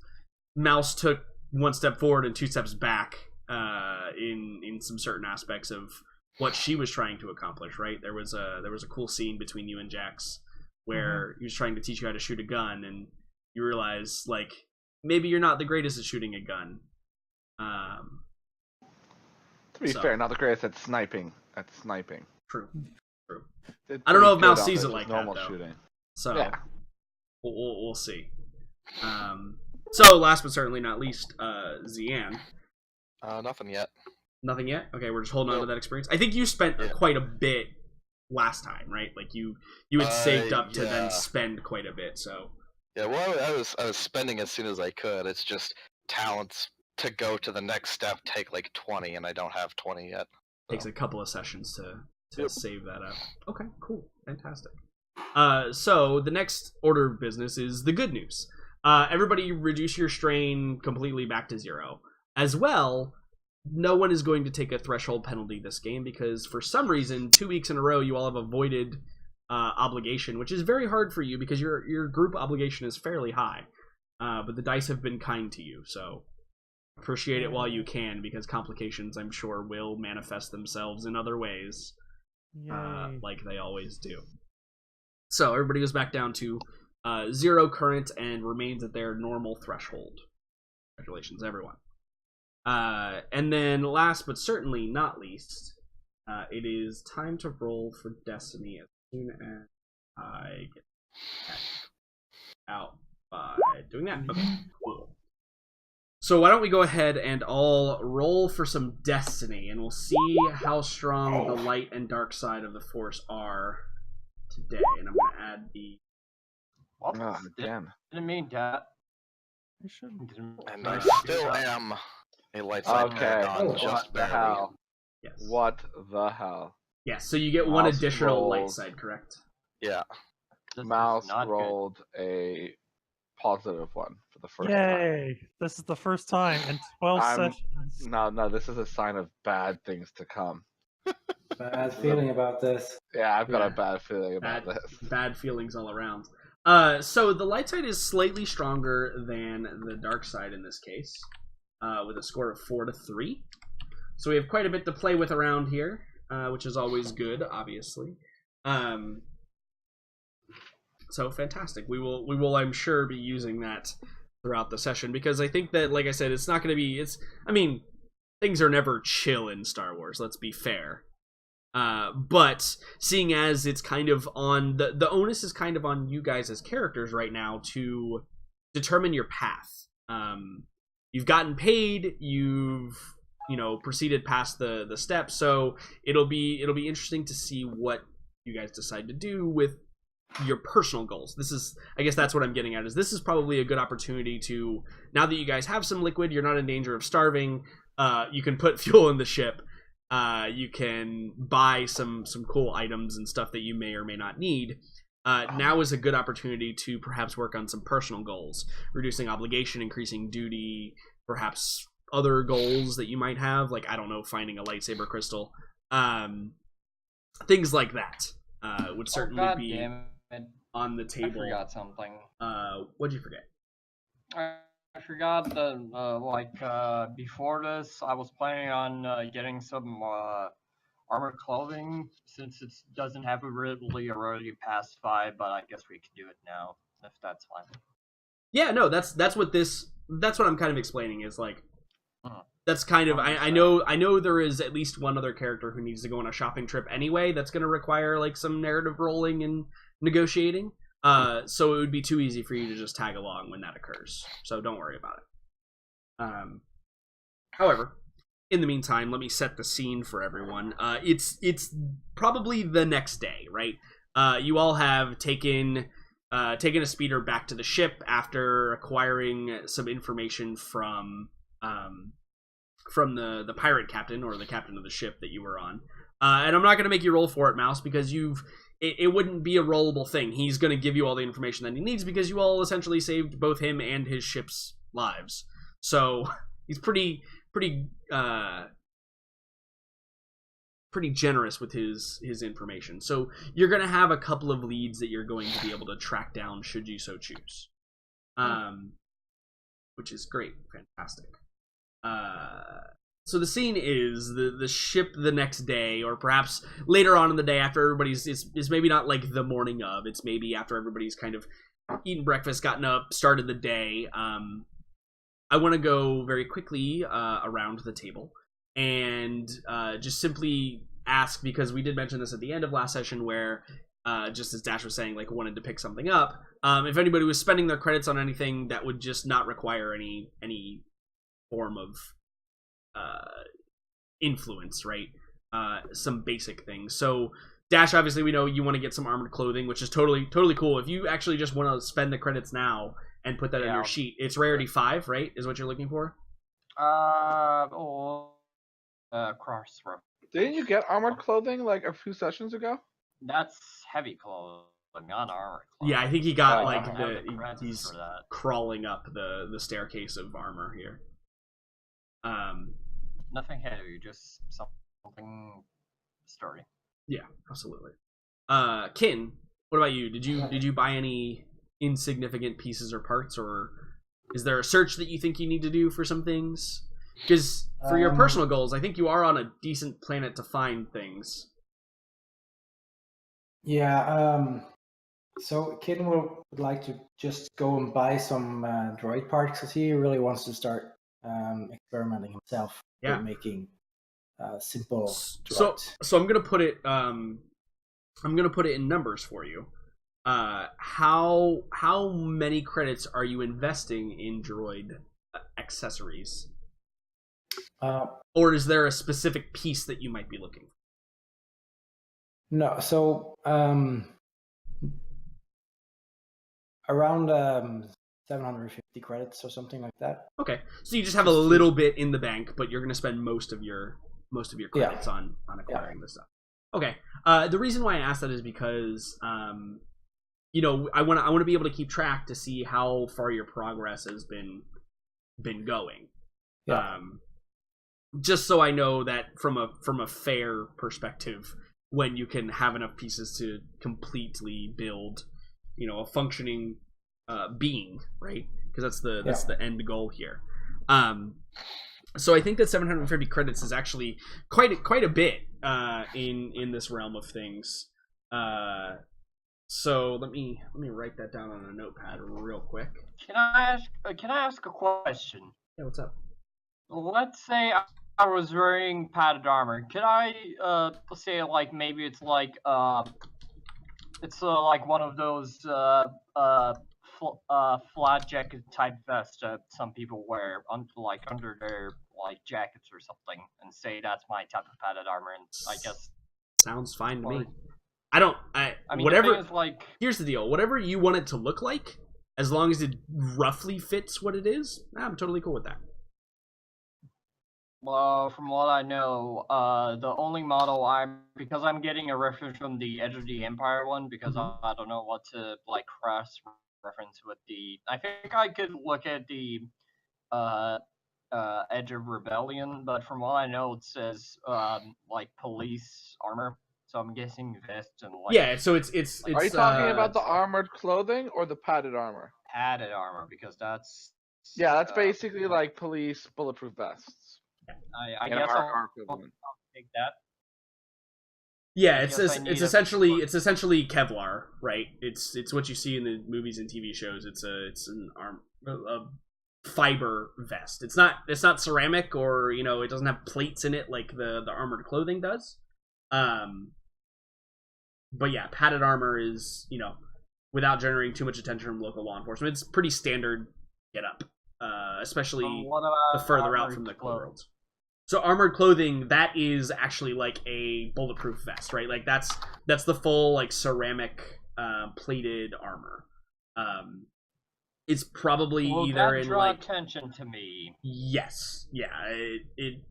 Mouse took one step forward and two steps back in some certain aspects of what she was trying to accomplish. Right, there was a cool scene between you and Jax where he was trying to teach you how to shoot a gun, and you realize like maybe you're not the greatest at shooting a gun. To be fair, not the greatest at sniping. True. It's I don't know if pretty Mouse good on sees the it like that, normal though. shooting. So Yeah. we'll see. So last but certainly not least, Zian. Nothing yet. Nothing yet? Okay, we're just holding on to Nope. that experience. I think you spent Yeah. quite a bit last time, right? Like you had saved up to yeah. then spend quite a bit, so Yeah, well, I was spending as soon as I could. It's just talents to go to the next step take like 20, and I don't have 20 yet. takes a couple of sessions to Yep. save that up. Okay, cool. Fantastic. So the next order of business is the good news. Everybody reduce your strain completely back to 0. As well, no one is going to take a threshold penalty this game because for some reason, 2 weeks in a row, you all have avoided obligation, which is very hard for you because your group obligation is fairly high. But the dice have been kind to you, so appreciate it while you can because complications, I'm sure, will manifest themselves in other ways, like they always do. So everybody goes back down to 0 current and remains at their normal threshold. Congratulations, everyone. And then last but certainly not least, it is time to roll for Destiny as soon as I get out by doing that. Okay, cool. So why don't we go ahead and all roll for some Destiny, and we'll see how strong the light and dark side of the Force are today. And I'm going to add the... Oh, again. Didn't mean that. You should. And I still am a light side Okay. paragon, just What the barely. hell? Yes. What the hell? Yes, so you get one Mouse additional light rolls. side, correct? Yeah. This is Mouse not good. rolled a positive one for the first time. Yay! This is the first time in 12 I'm- sessions. No, this is a sign of bad things to come. Bad feeling about this. Yeah, I've got Yeah. a bad feeling about Bad, this. bad feelings all around. So the light side is slightly stronger than the dark side in this case, with a score of 4-3. So we have quite a bit to play with around here, which is always good, obviously. So fantastic. We will, I'm sure, be using that throughout the session because I think that, like I said, it's not going to be. Things are never chill in Star Wars. Let's be fair. But seeing as it's kind of on the onus is kind of on you guys as characters right now to determine your path. You've gotten paid. You've proceeded past the steps. So it'll be interesting to see what you guys decide to do with your personal goals. I guess that's what I'm getting at, is this is probably a good opportunity to, now that you guys have some liquid, you're not in danger of starving, you can put fuel in the ship, you can buy some cool items and stuff that you may or may not need. Now is a good opportunity to perhaps work on some personal goals, reducing obligation, increasing duty, perhaps other goals that you might have, like, I don't know, finding a lightsaber crystal, things like that would certainly God be damn it. on the I table. forgot something. What'd you forget? I forgot that, before this, I was planning on getting some armored clothing, since it doesn't have already past 5, but I guess we can do it now, if that's fine. Yeah, no, that's what I'm kind of explaining, is like, that's kind of, I Understand. know there is at least one other character who needs to go on a shopping trip anyway, that's going to require like some narrative rolling and negotiating. So it would be too easy for you to just tag along when that occurs. So don't worry about it. However, in the meantime, let me set the scene for everyone. It's probably the next day, right? You all have taken a speeder back to the ship after acquiring some information from the pirate captain, or the captain of the ship that you were on. And I'm not going to make you roll for it, Mouse, because it wouldn't be a rollable thing. He's going to give you all the information that he needs because you all essentially saved both him and his ship's lives. So he's pretty generous with his information. So you're going to have a couple of leads that you're going to be able to track down should you so choose. Which is great. Fantastic. So the scene is the ship the next day, or perhaps later on in the day after everybody's is maybe not like the morning of. It's maybe after everybody's kind of eaten breakfast, gotten up, started the day. I want to go very quickly around the table and just simply ask, because we did mention this at the end of last session where just as Dash was saying, like, wanted to pick something up, if anybody was spending their credits on anything that would just not require any form of influence, right? Some basic things. So Dash, obviously we know you want to get some armored clothing, which is totally cool. If you actually just want to spend the credits now and put that on your sheet, it's rarity 5, right? Is what you're looking for? Crossroad. Didn't you get armored clothing like a few sessions ago? That's heavy clothing, not armor clothing. Yeah, I think he got I have the he's for that. crawling up the staircase of armor here. Nothing heavy, just something sturdy. Yeah, absolutely. Kin, what about you? Did you buy any insignificant pieces or parts, or is there a search that you think you need to do for some things? Because for your personal goals, I think you are on a decent planet to find things. Yeah. So Kitten would like to just go and buy some droid parts because he really wants to start experimenting himself with making simple droids. So I'm gonna put it in numbers for you. How many credits are you investing in droid accessories? Or is there a specific piece that you might be looking for? No, so around 750 credits or something like that. Okay, so you just have a little bit in the bank, but you're going to spend most of your credits on acquiring this stuff. Okay, the reason why I asked that is because I want to be able to keep track to see how far your progress has been going. Yeah. Just so I know that from a fair perspective, when you can have enough pieces to completely build, a functioning being, right? Because that's the end goal here. So I think that 750 credits is actually quite a bit in this realm of things. So let me write that down on a notepad real quick. Can I ask a question? Yeah, what's up? Let's say I was wearing padded armor. Could I say like maybe it's like like one of those flat jacket type vest that some people wear under their like jackets or something, and say that's my type of padded armor, and I guess sounds fine to me. I mean, whatever. the thing is, like, here's the deal: whatever you want it to look like, as long as it roughly fits what it is, I'm totally cool with that. Well, from what I know, the only model because I'm getting a reference from the Edge of the Empire one, because I don't know what to like cross reference with the. I think I could look at the Edge of Rebellion, but from what I know, it says like police armor. So I'm guessing vest and like. Yeah, so it's. Are you talking about the armored clothing or the padded armor? Padded armor, because that's. Yeah, that's basically like police bulletproof vests. I guess I'll take that. Yeah, it's essentially Kevlar, right? It's what you see in the movies and TV shows. It's a fiber vest. It's not ceramic, or it doesn't have plates in it like the armored clothing does. But yeah, padded armor is without generating too much attention from local law enforcement. It's pretty standard get up, especially the further out from the world. So armored clothing, that is actually like a bulletproof vest, right? Like that's the full like ceramic plated armor. It's probably either in draw like attention to me. Yes, yeah. It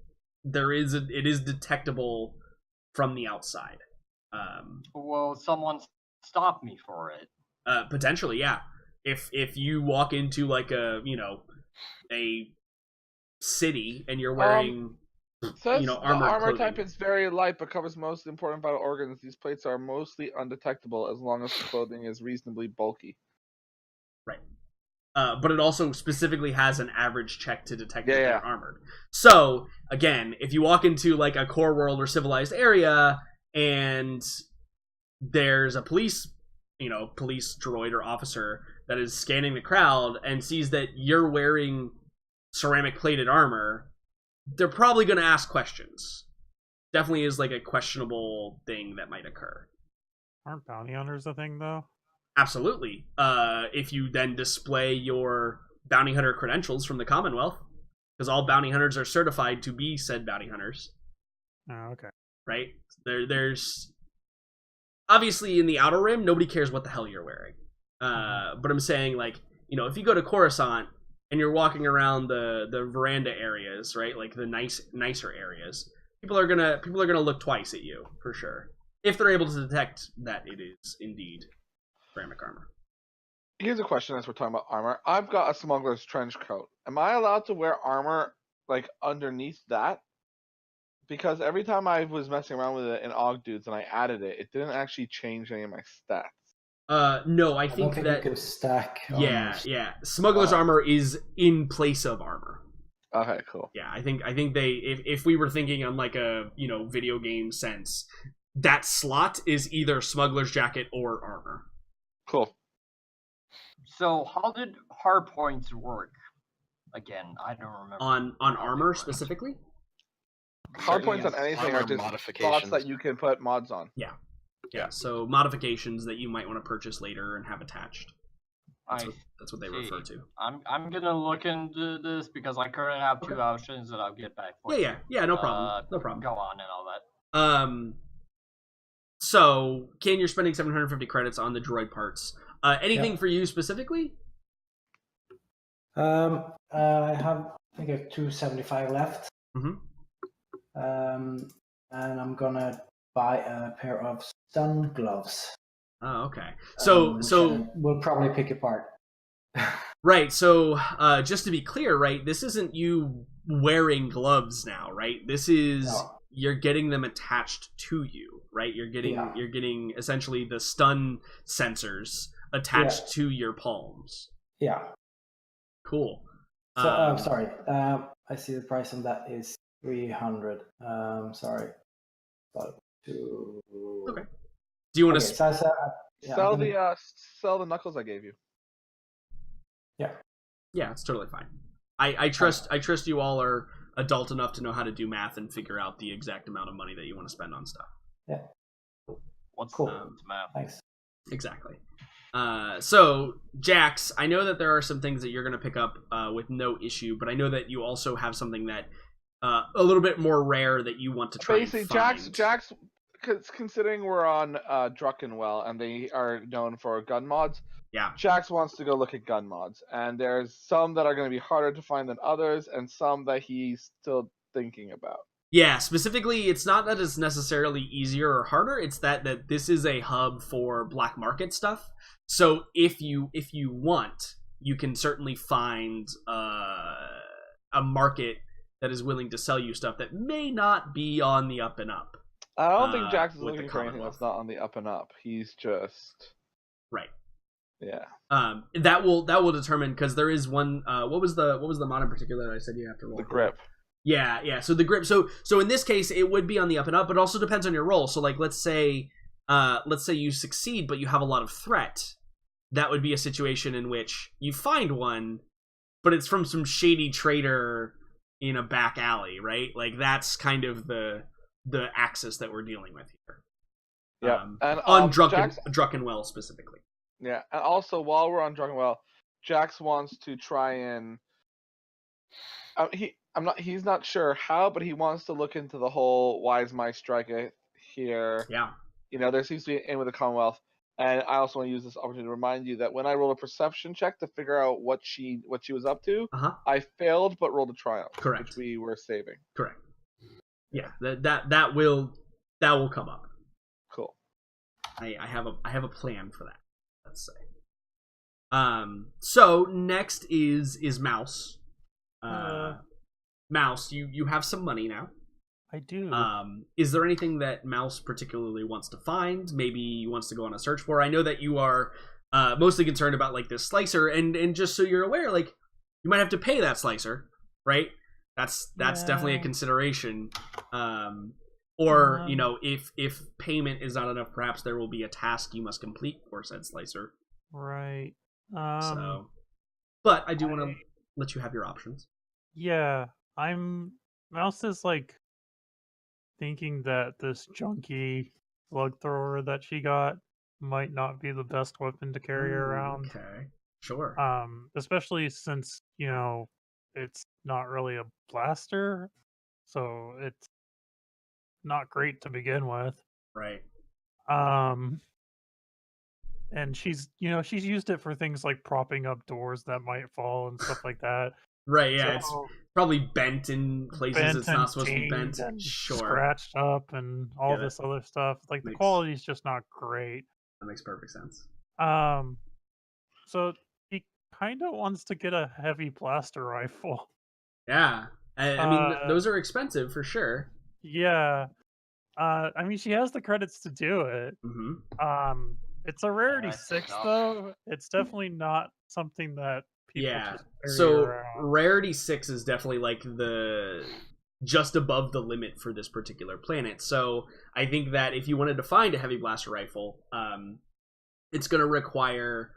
is detectable from the outside. Will someone stop me for it? Potentially, yeah. If you walk into like a a city and you're wearing Says the armored armor clothing. type is very light but covers most important vital organs. These plates are mostly undetectable as long as the clothing is reasonably bulky. Right. But it also specifically has an average check to detect that they're armored. So, again, if you walk into like a core world or civilized area and there's a police droid or officer that is scanning the crowd and sees that you're wearing ceramic plated armor, they're probably going to ask questions. Definitely is like a questionable thing that might occur. Aren't bounty hunters a thing, though? Absolutely. If you then display your bounty hunter credentials from the Commonwealth, because all bounty hunters are certified to be said bounty hunters. Oh, okay. Right? There's obviously in the Outer Rim, nobody cares what the hell you're wearing. But I'm saying, like, if you go to Coruscant and you're walking around the veranda areas, right, like the nicer areas, people are gonna look twice at you for sure if they're able to detect that it is indeed ceramic armor. Here's a question as we're talking about armor. I've got a smuggler's trench coat. Am I allowed to wear armor like underneath that? Because every time I was messing around with it in Og Dudes and I added it, it didn't actually change any of my stats. No, I don't think that you can stack. yeah. Smuggler's armor is in place of armor. Okay, cool. Yeah, I think they if we were thinking on like a video game sense, that slot is either smuggler's jacket or armor. Cool. So how did hard points work? Again, I don't remember. On armor specifically? Hard points on anything are just spots that you can put mods on. Yeah, so modifications that you might want to purchase later and have attached. That's what they refer to. I'm gonna look into this because I currently have two options that I'll get back for. Yeah, no problem. No problem. Go on and all that. So, Ken, you're spending 750 credits on the droid parts. Anything for you specifically? I have, I think I have 275 left. And I'm gonna buy a pair of stun gloves. Oh, okay. So we'll probably pick apart. Right. So, just to be clear, right, this isn't you wearing gloves now, right? This is you're getting them attached to you, right? You're getting essentially the stun sensors attached to your palms. Yeah. Cool. So I'm sorry. I see the price on that is 300. Sorry. But okay. Do you want to sell the knuckles I gave you? Yeah, it's totally fine. I trust you all are adult enough to know how to do math and figure out the exact amount of money that you want to spend on stuff. Yeah. What's cool? Math? Thanks. Exactly. So Jax, I know that there are some things that you're going to pick up with no issue, but I know that you also have something that a little bit more rare that you want to try. Basically, Jax, considering we're on Druckenwell and they are known for gun mods. Yeah. Jax wants to go look at gun mods, and there's some that are going to be harder to find than others, and some that he's still thinking about. Yeah, specifically, it's not that it's necessarily easier or harder. It's that this is a hub for black market stuff. So if you want, you can certainly find a market that is willing to sell you stuff that may not be on the up and up. I don't think Jax is looking for anything that's not on the up and up. He's just right. Yeah. That will determine, because there is one. What was the mod in particular that I said you have to roll? The grip. Yeah. So the grip. So in this case, it would be on the up and up, but it also depends on your role. So like, let's say you succeed, but you have a lot of threat. That would be a situation in which you find one, but it's from some shady trader in a back alley, right? Like that's kind of the axis that we're dealing with here. Yeah, and on Druckenwell specifically. Yeah, and also while we're on Druckenwell, Jax wants to try and he's not sure how, but he wants to look into the whole why is my strike here. Yeah. There seems to be an in with the Commonwealth, and I also want to use this opportunity to remind you that when I rolled a perception check to figure out what she was up to, I failed but rolled a triumph. Correct. Which we were saving. Correct. Yeah, that will come up. Cool. I have a plan for that. Let's say. So next is Mouse. Mouse, you have some money now. I do. Is there anything that Mouse particularly wants to find? Maybe he wants to go on a search for? I know that you are mostly concerned about like this slicer, and just so you're aware, like you might have to pay that slicer, right? That's definitely a consideration. Or you know, if payment is not enough, perhaps there will be a task you must complete for said slicer. Right. But I do want to let you have your options. Yeah, Mouse is like thinking that this junky slug thrower that she got might not be the best weapon to carry around. Okay, sure. Especially since, you know, it's not really a blaster, so it's not great to begin with. Right. And she's used it for things like propping up doors that might fall and stuff like that. Right, yeah, it's probably bent in places it's not supposed to be bent. And sure. Scratched up and all this other stuff. Like the quality's just not great. That makes perfect sense. So he kind of wants to get a heavy blaster rifle. Yeah, I mean those are expensive for sure. Yeah, I mean she has the credits to do it. Mm-hmm. It's a rarity 6 though. It's definitely not something that people just so around. Rarity 6 is definitely like the just above the limit for this particular planet. So I think that if you wanted to find a heavy blaster rifle, it's going to require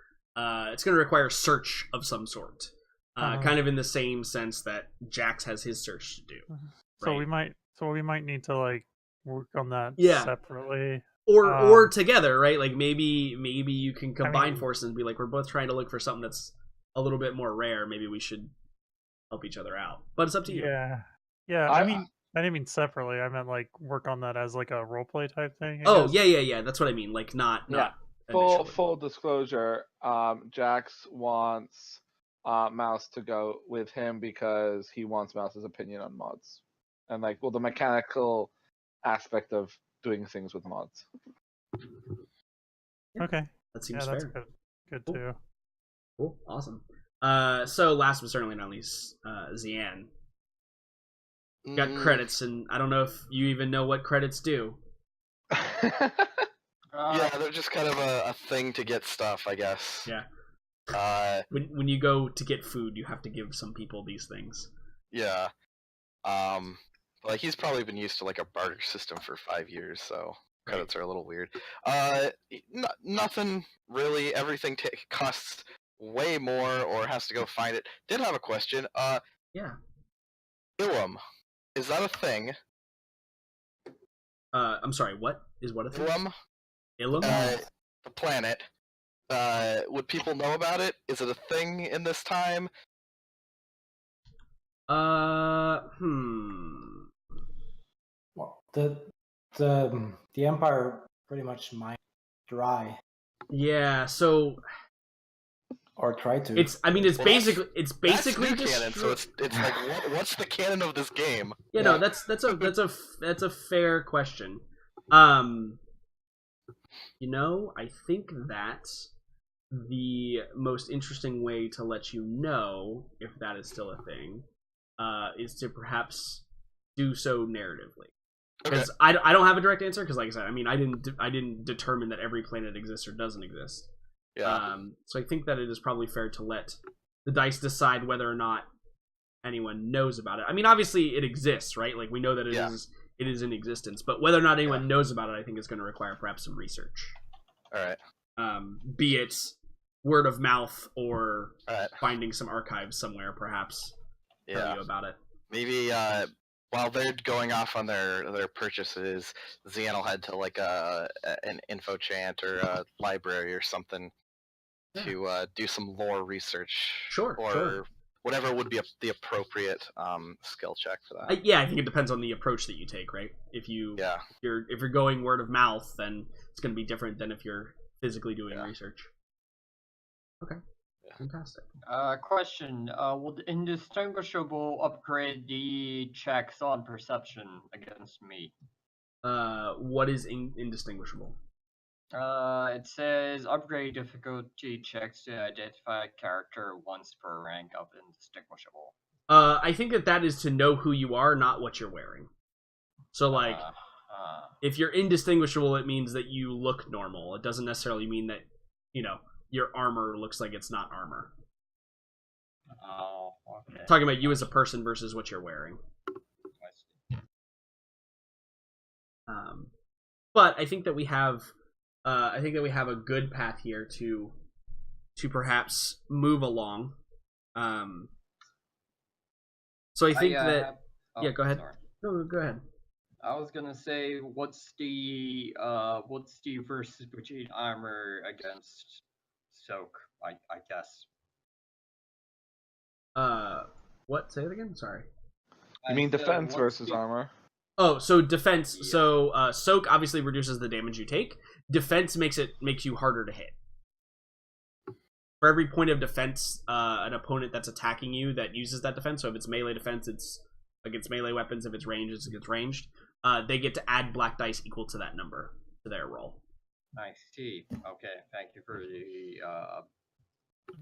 search of some sort. Kind of in the same sense that Jax has his search to do. Right? So we might need to like work on that separately. Or together, right? Like maybe you can combine forces and be like, we're both trying to look for something that's a little bit more rare. Maybe we should help each other out. But it's up to you. Yeah. I didn't mean separately. I meant like work on that as like a roleplay type thing. I guess. Yeah. That's what I mean. Like not full disclosure. Jax wants Mouse to go with him because he wants Mouse's opinion on mods and like the mechanical aspect of doing things with mods. Okay, that seems fair. That's good too. Cool, awesome. So last but certainly not least, Zian. Got credits, and I don't know if you even know what credits do. Yeah, they're just kind of a thing to get stuff, I guess. Yeah. When you go to get food, you have to give some people these things. Yeah. Like he's probably been used to like a barter system for 5 years, so credits are a little weird. Nothing really. Everything costs way more, or has to go find it. Did have a question. Yeah. Ilum, is that a thing? I'm sorry. What is what a thing? Ilum. The planet. Would people know about it? Is it a thing in this time? Well, the Empire pretty much mined dry. Yeah, so or try to. It's basically that's canon. So it's like what's the canon of this game? Yeah, no, that's a fair question. You know, I think that the most interesting way to let you know if that is still a thing is to perhaps do so narratively. Because I don't have a direct answer, because like I said, I mean, I didn't determine that every planet exists or doesn't exist. Yeah. So I think that it is probably fair to let the dice decide whether or not anyone knows about it. I mean, obviously it exists, right? Like we know that it is in existence, but whether or not anyone knows about it, I think is going to require perhaps some research. All right. Be it word of mouth or finding some archives somewhere, perhaps tell you about it. Maybe while they're going off on their purchases, Zian will head to like an info chant or a library or something to do some lore research. Or whatever would be the appropriate skill check for that. I think it depends on the approach that you take, right? If you're going word of mouth, then it's going to be different than if you're physically doing research. Okay. Fantastic. Question: will the indistinguishable upgrade the checks on perception against me? What is indistinguishable? It says upgrade difficulty checks to identify a character once per rank of indistinguishable. I think that is to know who you are, not what you're wearing. So, like, if you're indistinguishable, it means that you look normal. It doesn't necessarily mean that, your armor looks like it's not armor. Oh, okay. Talking about you as a person versus what you're wearing. But I think that we have, a good path here to perhaps move along. So I think that. Yeah, go ahead. Sorry. No, go ahead. I was gonna say, what's the difference between armor against soak? I guess. What? Say it again. Sorry. You mean I said, defense what's versus the- armor? Oh, so defense. Yeah. So soak obviously reduces the damage you take. Defense makes you harder to hit. For every point of defense, an opponent that's attacking you that uses that defense. So if it's melee defense, it's against melee weapons. If it's ranged, it's against ranged. They get to add black dice equal to that number to their roll. I see. Okay, thank you for the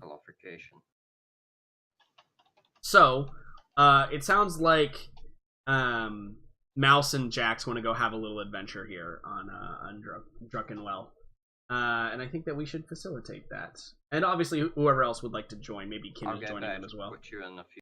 clarification. So, it sounds like Mouse and Jax want to go have a little adventure here on Druckenwell. And I think that we should facilitate that. And obviously, whoever else would like to join, maybe Kim I'll is get joining back them as well. with you in a few.